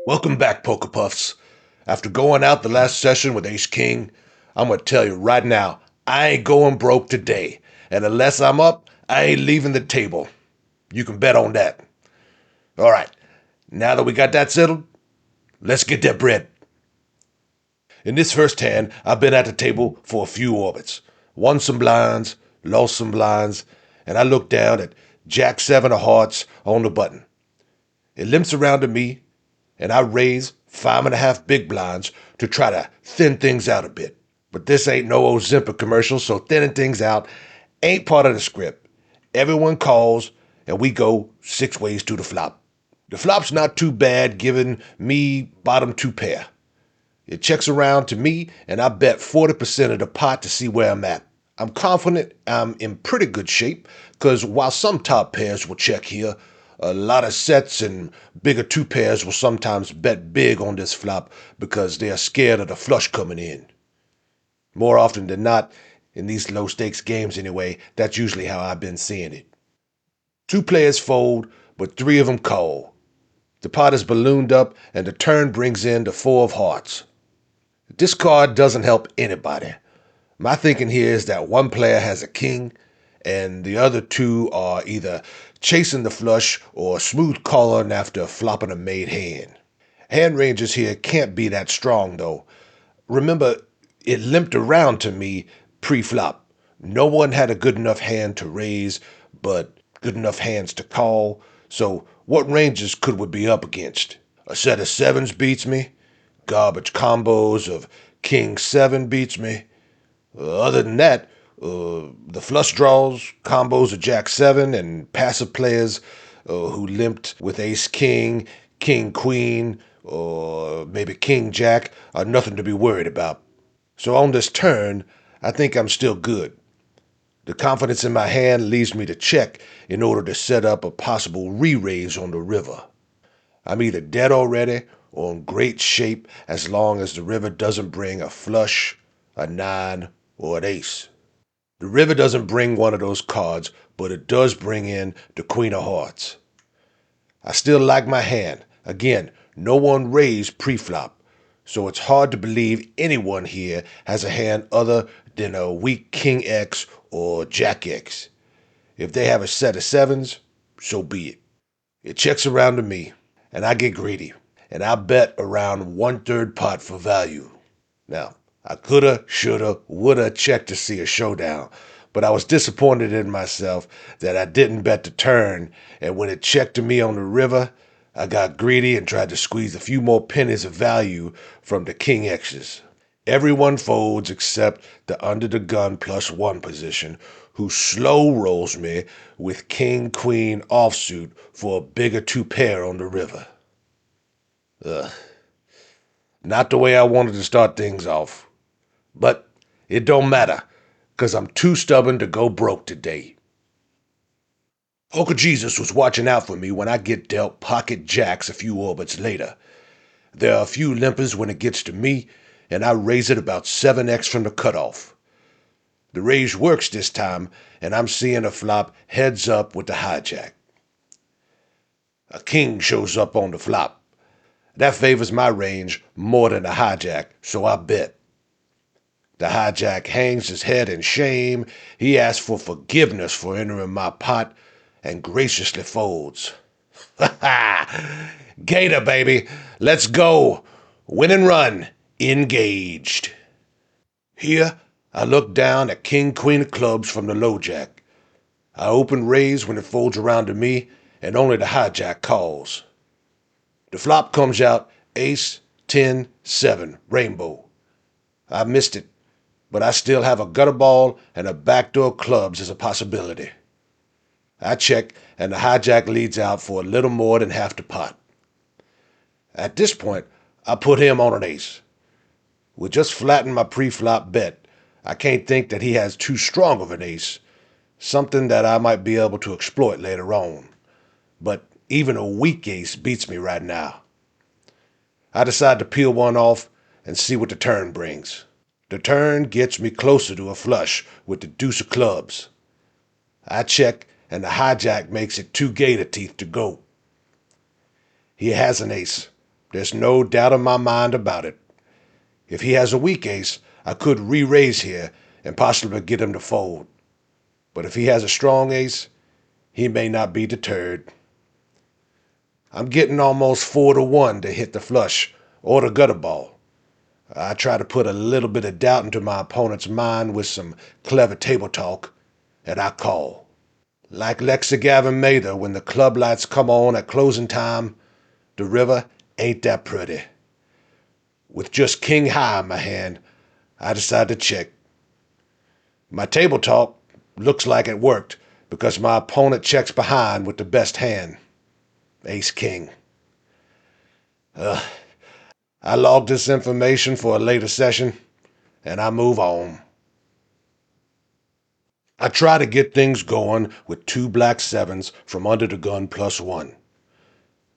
Welcome back, Poker Puffs. After going out the last session with Ace King, I'm gonna tell you right now, I ain't going broke today. And unless I'm up, I ain't leaving the table. You can bet on that. Alright, now that we got that settled, let's get that bread. In this first hand, I've been at the table for a few orbits. Won some blinds, lost some blinds, and I look down at Jack 7 of hearts on the button. It limps around to me, and I raise 5.5 big blinds to try to thin things out a bit. But this ain't no Ozempic commercial, so thinning things out ain't part of the script. Everyone calls, and we go 6 ways to the flop. The flop's not too bad, giving me bottom 2 pair. It checks around to me, and I bet 40% of the pot to see where I'm at. I'm confident I'm in pretty good shape, because while some top pairs will check here, a lot of sets and bigger 2 pairs will sometimes bet big on this flop because they are scared of the flush coming in. More often than not, in these low stakes games anyway, that's usually how I've been seeing it. 2 players fold, but 3 of them call. The pot is ballooned up, and the turn brings in the 4 of hearts. This card doesn't help anybody. My thinking here is that one player has a king, and the other 2 are either chasing the flush or smooth calling after flopping a made hand. Hand ranges here can't be that strong, though. Remember, it limped around to me pre-flop. No one had a good enough hand to raise, but good enough hands to call, so what ranges could we be up against? A set of 7s beats me. Garbage combos of King 7 beats me. Other than that, the flush draws, combos of Jack 7, and passive players who limped with Ace King, King Queen, or maybe King Jack are nothing to be worried about. So on this turn, I think I'm still good. The confidence in my hand leads me to check in order to set up a possible re-raise on the river. I'm either dead already or in great shape as long as the river doesn't bring a flush, a 9, or an ace. The river doesn't bring one of those cards, but it does bring in the Queen of Hearts. I still like my hand. Again, no one raised pre-flop, so it's hard to believe anyone here has a hand other than a weak King X or Jack X. If they have a set of 7s, so be it. It checks around to me, and I get greedy, and I bet around 1/3 pot for value. Now, I coulda, shoulda, woulda checked to see a showdown, but I was disappointed in myself that I didn't bet the turn, and when it checked to me on the river, I got greedy and tried to squeeze a few more pennies of value from the King X's. Everyone folds except the under the gun +1 position, who slow rolls me with King Queen offsuit for a bigger 2 pair on the river. Ugh. Not the way I wanted to start things off. But it don't matter, 'cause I'm too stubborn to go broke today. Poker Jesus was watching out for me when I get dealt pocket jacks a few orbits later. There are a few limpers when it gets to me, and I raise it about 7x from the cutoff. The raise works this time, and I'm seeing a flop heads up with the hijack. A king shows up on the flop. That favors my range more than the hijack, so I bet. The hijack hangs his head in shame. He asks for forgiveness for entering my pot and graciously folds. Ha ha! Gator, baby! Let's go! Win and run! Engaged. Here, I look down at King Queen of clubs from the low jack. I open raise when it folds around to me, and only the hijack calls. The flop comes out ace, 10, 7, rainbow. I missed it, but I still have a gutter ball and a backdoor clubs as a possibility. I check, and the hijack leads out for a little more than half the pot. At this point, I put him on an ace. With just flattened my pre-flop bet, I can't think that he has too strong of an ace, something that I might be able to exploit later on. But even a weak ace beats me right now. I decide to peel one off and see what the turn brings. The turn gets me closer to a flush with the deuce of clubs. I check, and the hijack makes it 2 gator teeth to go. He has an ace, There's no doubt in my mind about it. If he has a weak ace, I could re-raise here and possibly get him to fold. But if he has a strong ace, he may not be deterred. I'm getting almost 4-1 to hit the flush or the gutter ball. I try to put a little bit of doubt into my opponent's mind with some clever table talk, and I call. Like Lexi Gavin Mather when the club lights come on at closing time, the river ain't that pretty. With just king high in my hand, I decide to check. My table talk looks like it worked because my opponent checks behind with the best hand, ace king. I log this information for a later session, and I move on. I try to get things going with 2 black 7s from under the gun +1.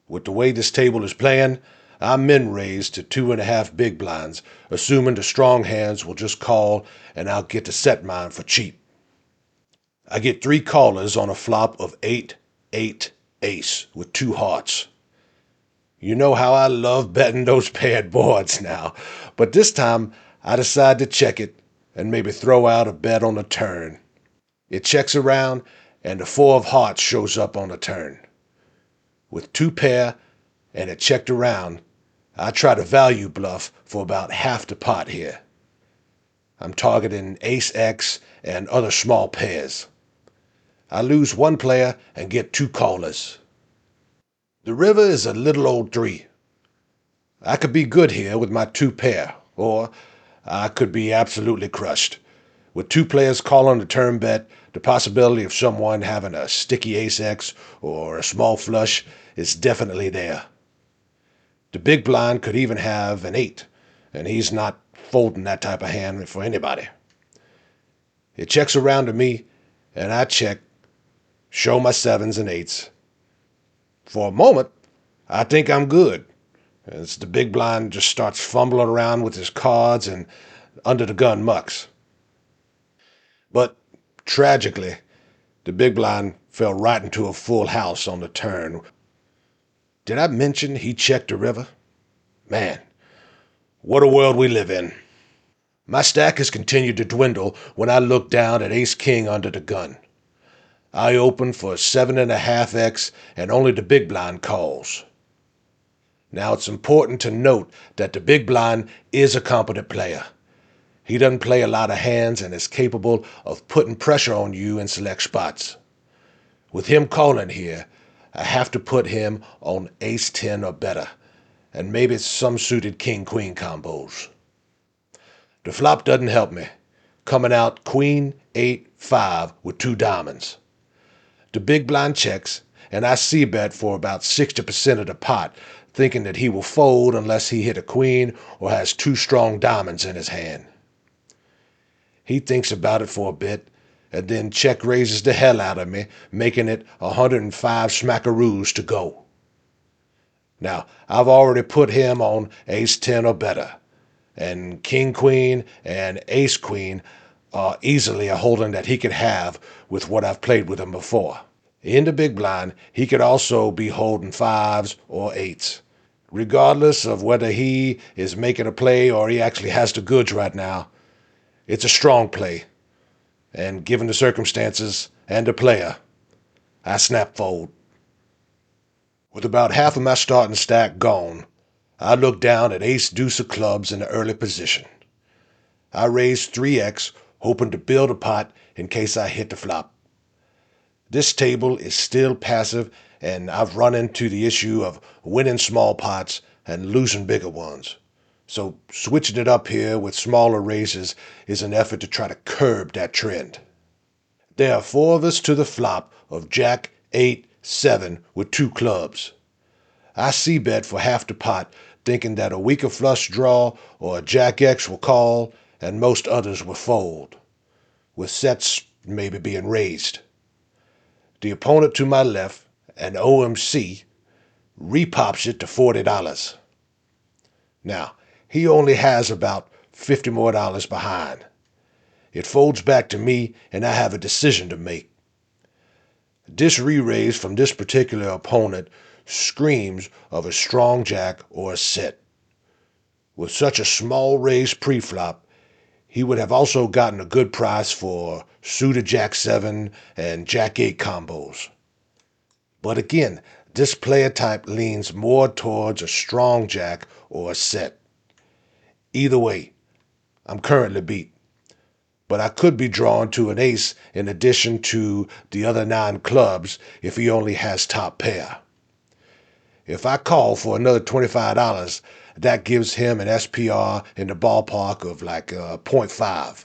With the way this table is playing, I min raise to 2.5 big blinds, assuming the strong hands will just call and I'll get to set mine for cheap. I get 3 callers on a flop of 8, 8, ace with 2 hearts. You know how I love betting those paired boards now, but this time I decide to check it and maybe throw out a bet on the turn. It checks around and the 4 of hearts shows up on the turn. With 2 pair and it checked around, I try to value bluff for about half the pot here. I'm targeting ace X and other small pairs. I lose 1 player and get 2 callers. The river is a little old 3. I could be good here with my 2 pair, or I could be absolutely crushed. With 2 players calling the turn bet, the possibility of someone having a sticky ace X or a small flush is definitely there. The big blind could even have an 8, and he's not folding that type of hand for anybody. It checks around to me, and I check, show my 7s and 8s. For a moment, I think I'm good, as the big blind just starts fumbling around with his cards and under the gun mucks. But tragically, the big blind fell right into a full house on the turn. Did I mention he checked the river? Man, what a world we live in. My stack has continued to dwindle when I look down at ace king under the gun. I open for 7.5x and only the big blind calls. Now it's important to note that the big blind is a competent player. He doesn't play a lot of hands and is capable of putting pressure on you in select spots. With him calling here, I have to put him on ace 10 or better, and maybe some suited king-queen combos. The flop doesn't help me, coming out queen, 8, 5 with 2 diamonds. The big blind checks, and I c-bet for about 60% of the pot, thinking that he will fold unless he hit a queen or has 2 strong diamonds in his hand. He thinks about it for a bit, and then check raises the hell out of me, making it 105 smackaroos to go. Now, I've already put him on ace 10 or better, and king queen and ace queen are easily a holding that he could have with what I've played with him before. In the big blind, he could also be holding 5s or 8s. Regardless of whether he is making a play or he actually has the goods right now, it's a strong play. And given the circumstances and the player, I snap fold. With about half of my starting stack gone, I look down at ace deuce of clubs in the early position. I raise 3x, hoping to build a pot in case I hit the flop. This table is still passive, and I've run into the issue of winning small pots and losing bigger ones. So switching it up here with smaller raises is an effort to try to curb that trend. There are 4 of us to the flop of jack, 8, 7 with 2 clubs. I c-bet for half the pot, thinking that a weaker flush draw or a jack X will call and most others will fold, with sets maybe being raised. The opponent to my left, an OMC, repops it to $40. Now, he only has about $50 more behind. It folds back to me, and I have a decision to make. This re-raise from this particular opponent screams of a strong jack or a set. With such a small raise pre-flop, he would have also gotten a good price for suited Jack 7 and Jack 8 combos. But again, this player type leans more towards a strong jack or a set. Either way, I'm currently beat. But I could be drawn to an ace in addition to the other 9 clubs if he only has top pair. If I call for another $25, that gives him an SPR in the ballpark of like .5.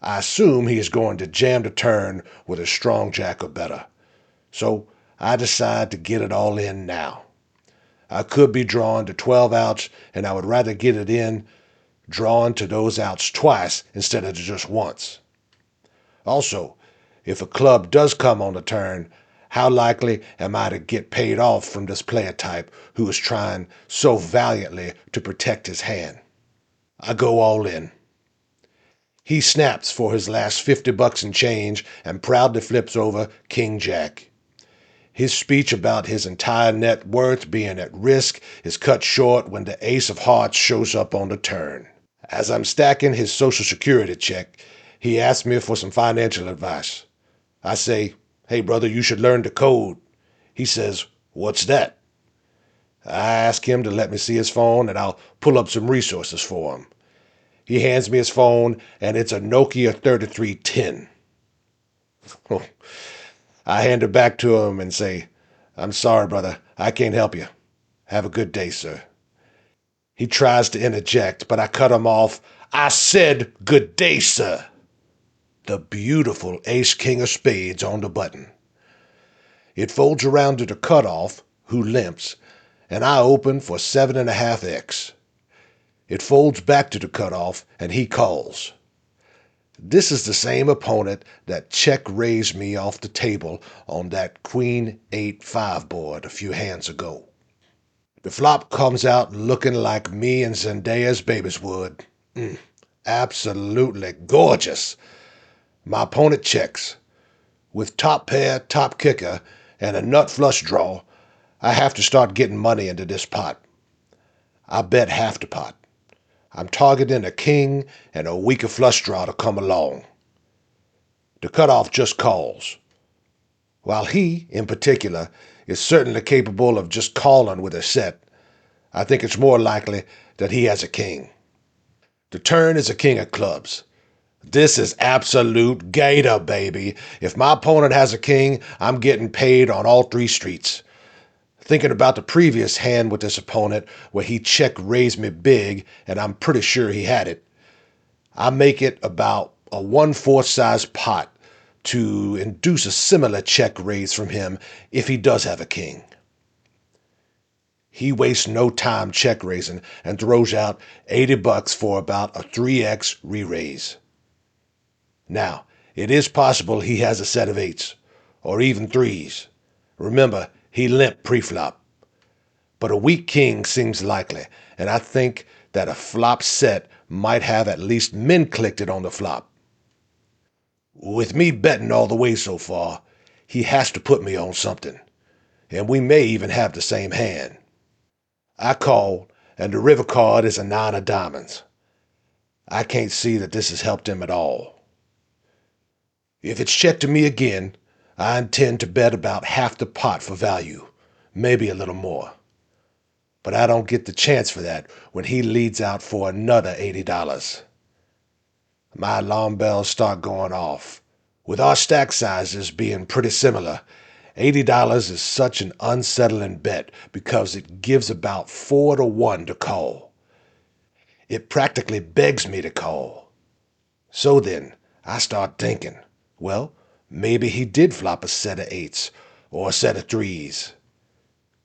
I assume he is going to jam the turn with a strong jack or better. So I decide to get it all in now. I could be drawn to 12 outs, and I would rather get it in drawn to those outs twice instead of just once. Also, if a club does come on the turn, how likely am I to get paid off from this player type who is trying so valiantly to protect his hand? I go all in. He snaps for his last $50 and change and proudly flips over King Jack. His speech about his entire net worth being at risk is cut short when the ace of hearts shows up on the turn. As I'm stacking his Social Security check, he asks me for some financial advice. I say, "Hey brother, you should learn the code." He says, "What's that?" I ask him to let me see his phone and I'll pull up some resources for him. He hands me his phone and it's a Nokia 3310. Oh, I hand it back to him and say, "I'm sorry brother, I can't help you. Have a good day, sir." He tries to interject, but I cut him off. "I said good day, sir." The beautiful ace-king of spades on the button. It folds around to the cutoff, who limps, and I open for 7.5x. It folds back to the cutoff, and he calls. This is the same opponent that check-raised me off the table on that Queen 8-5 board a few hands ago. The flop comes out looking like me and Zendaya's babies would. Absolutely gorgeous. My opponent checks. With top pair, top kicker, and a nut flush draw, I have to start getting money into this pot. I bet half the pot. I'm targeting a king and a weaker flush draw to come along. The cutoff just calls. While he, in particular, is certainly capable of just calling with a set, I think it's more likely that he has a king. The turn is a king of clubs. This is absolute gator, baby. If my opponent has a king, I'm getting paid on all 3 streets. Thinking about the previous hand with this opponent where he check-raised me big, and I'm pretty sure he had it, I make it about a 1/4 size pot to induce a similar check-raise from him if he does have a king. He wastes no time check-raising and throws out $80 for about a 3x re-raise. Now, it is possible he has a set of 8s, or even 3s. Remember, he limped pre-flop. But a weak king seems likely, and I think that a flop set might have at least min-clicked it on the flop. With me betting all the way so far, he has to put me on something, and we may even have the same hand. I call, and the river card is a 9 of diamonds. I can't see that this has helped him at all. If it's checked to me again, I intend to bet about half the pot for value, maybe a little more. But I don't get the chance for that when he leads out for another $80. My alarm bells start going off. With our stack sizes being pretty similar, $80 is such an unsettling bet because it gives about 4 to 1 to call. It practically begs me to call. So then, I start thinking, well, maybe he did flop a set of 8s or a set of 3s.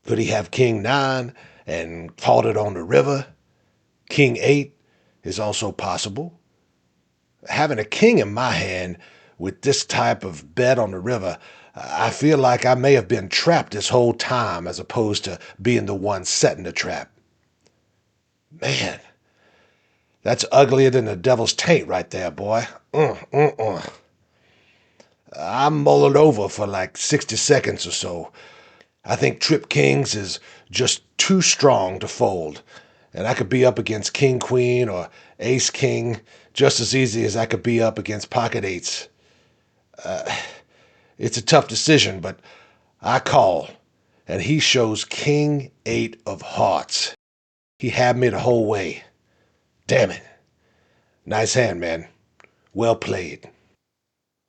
Could he have King 9 and caught it on the river? King 8 is also possible. Having a king in my hand with this type of bet on the river, I feel like I may have been trapped this whole time as opposed to being the one setting the trap. Man, that's uglier than the devil's taint right there, boy. I mull it over for like 60 seconds or so. I think trip kings is just too strong to fold, and I could be up against king queen or ace king just as easy as I could be up against pocket eights. It's a tough decision, but I call, and he shows king eight of hearts. He had me the whole way. Damn it. Nice hand, man. Well played.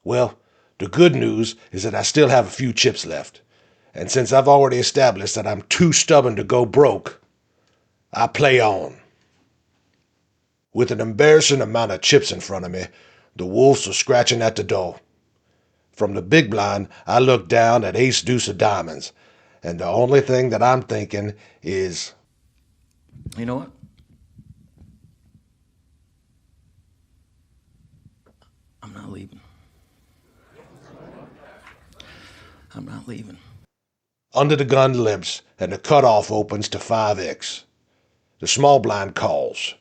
Well, the good news is that I still have a few chips left. And since I've already established that I'm too stubborn to go broke, I play on. With an embarrassing amount of chips in front of me, the wolves are scratching at the door. From the big blind, I look down at ace deuce of diamonds, and the only thing that I'm thinking is, you know what? I'm not leaving. I'm not leaving. Under the gun limps, and the cutoff opens to 5x. The small blind calls.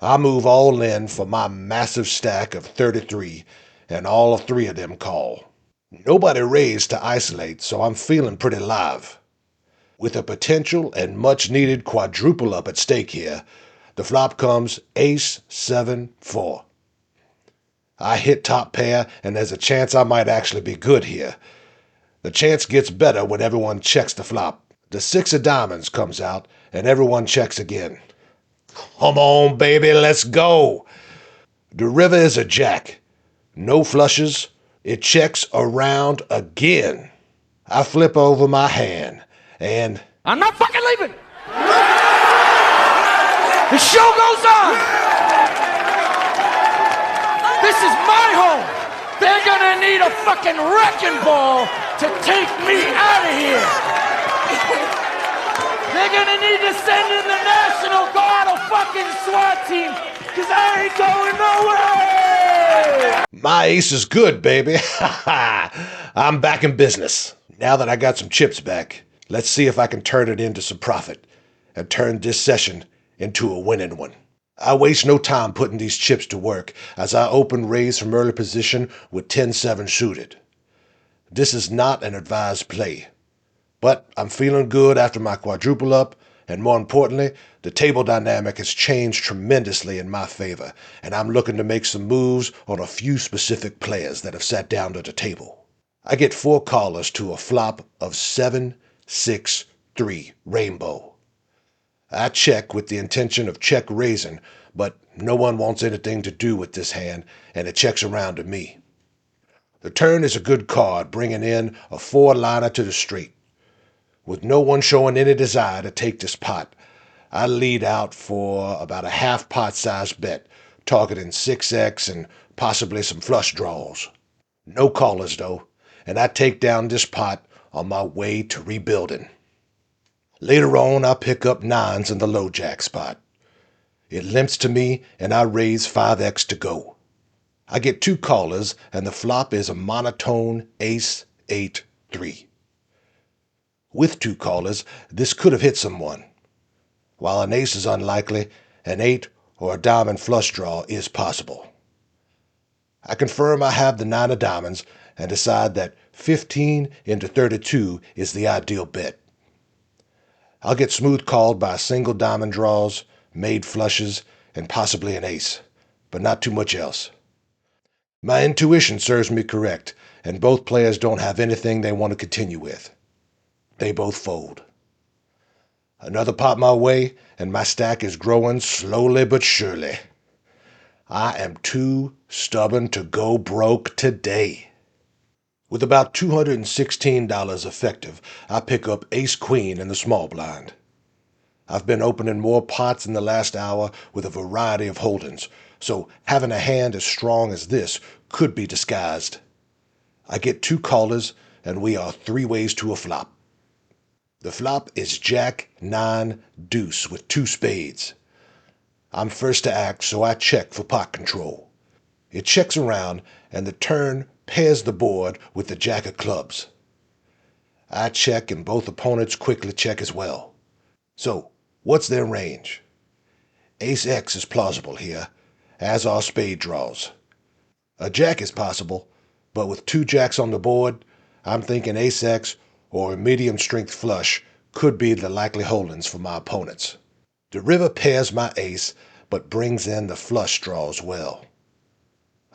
I move all in for my massive stack of 33, and all of three of them call. Nobody raised to isolate, so I'm feeling pretty live. With a potential and much needed quadruple up at stake here, the flop comes ace 7-4. I hit top pair, and there's a chance I might actually be good here. The chance gets better when everyone checks the flop. The six of diamonds comes out, and everyone checks again. Come on, baby, let's go. The river is a jack. No flushes. It checks around again. I flip over my hand, and I'm not fucking leaving! The show goes on! This is my home! They're gonna need a fucking wrecking ball to take me out of here! They're gonna need to send in the National Guard or fucking SWAT team, cause I ain't going nowhere! My ace is good, baby. I'm back in business. Now that I got some chips back, let's see if I can turn it into some profit and turn this session into a winning one. I waste no time putting these chips to work as I open raise from early position with 10-7 suited. This is not an advised play, but I'm feeling good after my quadruple up, and more importantly, the table dynamic has changed tremendously in my favor, and I'm looking to make some moves on a few specific players that have sat down to the table. I get 4 callers to a flop of 7-6-3 rainbow. I check with the intention of check raising, but no one wants anything to do with this hand, and it checks around to me. The turn is a good card, bringing in a 4-liner to the straight. With no one showing any desire to take this pot, I lead out for about a half pot size bet, targeting 6x and possibly some flush draws. No callers though, and I take down this pot on my way to rebuilding. Later on, I pick up 9s in the low jack spot. It limps to me, and I raise 5x to go. I get 2 callers, and the flop is a monotone ace 8-3. With 2 callers, this could have hit someone. While an ace is unlikely, an 8 or a diamond flush draw is possible. I confirm I have the 9 of diamonds and decide that 15 into 32 is the ideal bet. I'll get smooth called by single diamond draws, made flushes, and possibly an ace, but not too much else. My intuition serves me correct, and both players don't have anything they want to continue with. They both fold. Another pot my way, and my stack is growing slowly but surely. I am too stubborn to go broke today. With about $216 effective, I pick up ace-queen in the small blind. I've been opening more pots in the last hour with a variety of holdings, so having a hand as strong as this could be disguised. I get 2 callers, and we are 3 ways to a flop. The flop is Jack 9 deuce with 2 spades. I'm first to act, so I check for pot control. It checks around, and the turn pairs the board with the Jack of clubs. I check, and both opponents quickly check as well. So, what's their range? Ace X is plausible here, as are spade draws. A jack is possible, but with 2 jacks on the board, I'm thinking Ace X or a medium strength flush could be the likely holdings for my opponents. The river pairs my ace, but brings in the flush draws well.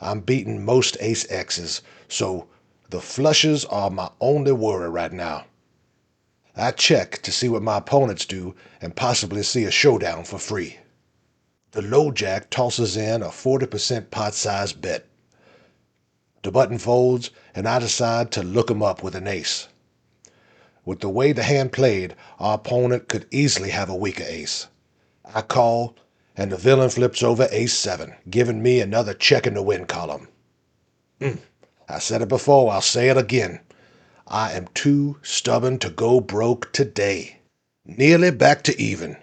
I'm beating most ace X's, so the flushes are my only worry right now. I check to see what my opponents do and possibly see a showdown for free. The low jack tosses in a 40% pot size bet. The button folds, and I decide to look him up with an ace. With the way the hand played, our opponent could easily have a weaker ace. I call, and the villain flips over ace-7, giving me another check in the win column. I said it before, I'll say it again. I am too stubborn to go broke today. Nearly back to even.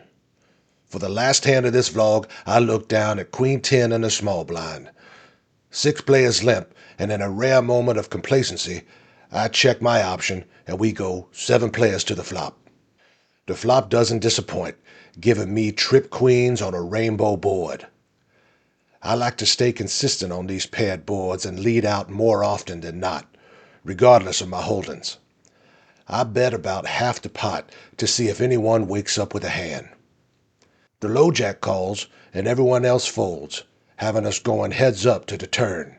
For the last hand of this vlog, I look down at Queen 10 in the small blind. 6 players limp, and in a rare moment of complacency, I check my option and we go 7 players to the flop. The flop doesn't disappoint, giving me trip queens on a rainbow board. I like to stay consistent on these paired boards and lead out more often than not, regardless of my holdings. I bet about half the pot to see if anyone wakes up with a hand. The low jack calls and everyone else folds, having us going heads up to the turn.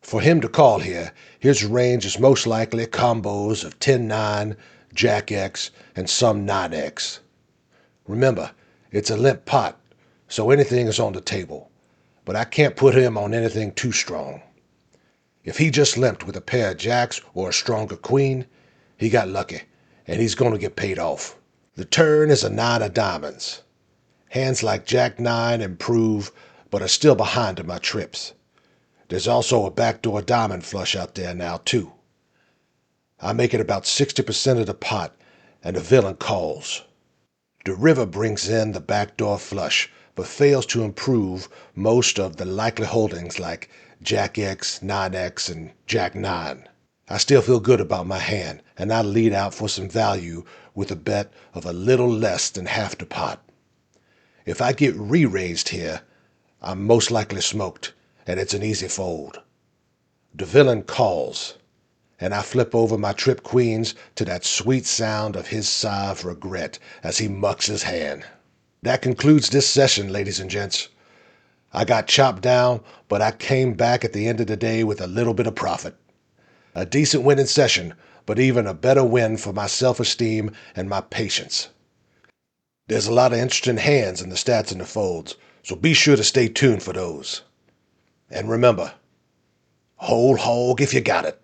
For him to call here, his range is most likely combos of 10-9, Jack X, and some 9X. Remember, it's a limp pot, so anything is on the table, but I can't put him on anything too strong. If he just limped with a pair of jacks or a stronger queen, he got lucky, and he's going to get paid off. The turn is a 9 of diamonds. Hands like Jack 9 improve, but are still behind in my trips. There's also a backdoor diamond flush out there now, too. I make it about 60% of the pot, and the villain calls. The river brings in the backdoor flush, but fails to improve most of the likely holdings like Jack X, 9X, and Jack 9. I still feel good about my hand, and I lead out for some value with a bet of a little less than half the pot. If I get re-raised here, I'm most likely smoked, and it's an easy fold. The villain calls, and I flip over my trip queens to that sweet sound of his sigh of regret as he mucks his hand. That concludes this session, ladies and gents. I got chopped down, but I came back at the end of the day with a little bit of profit. A decent winning session, but even a better win for my self-esteem and my patience. There's a lot of interesting hands in the stats and the folds, so be sure to stay tuned for those. And remember, whole hog if you got it.